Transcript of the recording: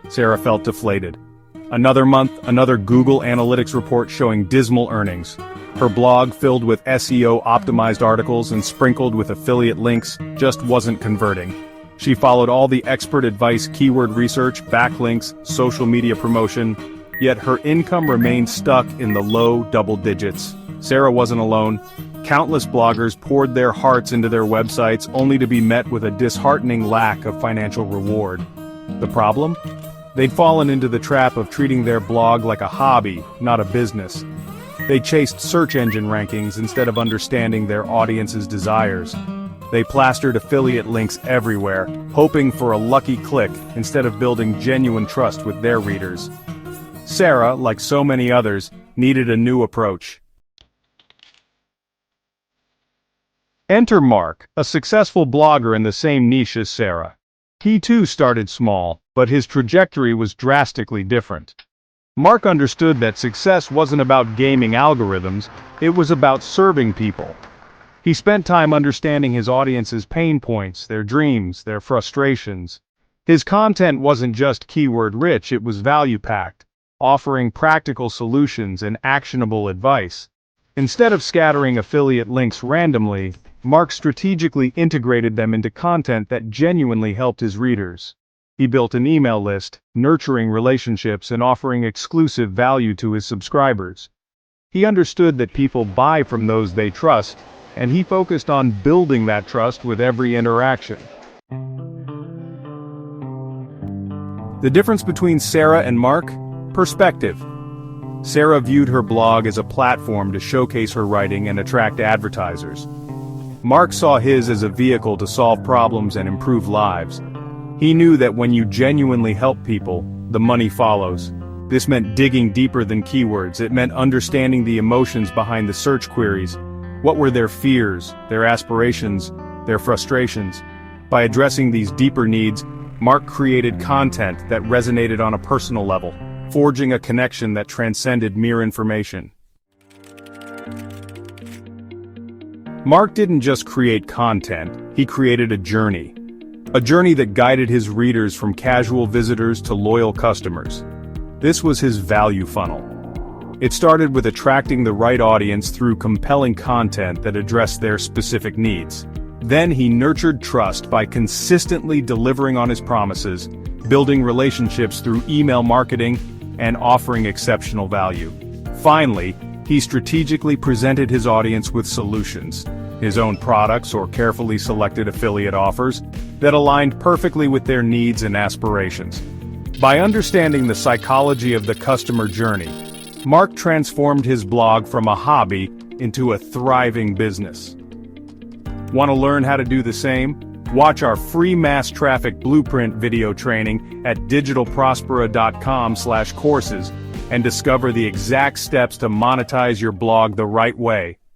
Sarah felt deflated. Another month, another Google Analytics report showing dismal earnings. Her blog, filled with SEO-optimized articles and sprinkled with affiliate links, just wasn't converting. She followed all the expert advice: keyword research, backlinks, social media promotion, yet her income remained stuck in the low double digits. Sarah wasn't alone. Countless bloggers poured their hearts into their websites only to be met with a disheartening lack of financial reward. The problem? They'd fallen into the trap of treating their blog like a hobby, not a business. They chased search engine rankings instead of understanding their audience's desires. They plastered affiliate links everywhere, hoping for a lucky click instead of building genuine trust with their readers. Sarah, like so many others, needed a new approach. Enter Mark, a successful blogger in the same niche as Sarah. He too started small, but his trajectory was drastically different. Mark understood that success wasn't about gaming algorithms, it was about serving people. He spent time understanding his audience's pain points, their dreams, their frustrations. His content wasn't just keyword-rich, it was value-packed, offering practical solutions and actionable advice. Instead of scattering affiliate links randomly, Mark strategically integrated them into content that genuinely helped his readers. He built an email list, nurturing relationships and offering exclusive value to his subscribers. He understood that people buy from those they trust, and he focused on building that trust with every interaction. The difference between Sarah and Mark? Perspective. Sarah viewed her blog as a platform to showcase her writing and attract advertisers. Mark saw his as a vehicle to solve problems and improve lives. He knew that when you genuinely help people, the money follows. This meant digging deeper than keywords. It meant understanding the emotions behind the search queries. What were their fears, their aspirations, their frustrations? By addressing these deeper needs, Mark created content that resonated on a personal level, forging a connection that transcended mere information. Mark didn't just create content, he created a journey. A journey that guided his readers from casual visitors to loyal customers. This was his value funnel. It started with attracting the right audience through compelling content that addressed their specific needs. Then he nurtured trust by consistently delivering on his promises, building relationships through email marketing, and offering exceptional value. Finally, he strategically presented his audience with solutions, his own products or carefully selected affiliate offers, that aligned perfectly with their needs and aspirations. By understanding the psychology of the customer journey, Mark transformed his blog from a hobby into a thriving business. Want to learn how to do the same? Watch our free mass traffic blueprint video training at digitalprospera.com/courses and discover the exact steps to monetize your blog the right way.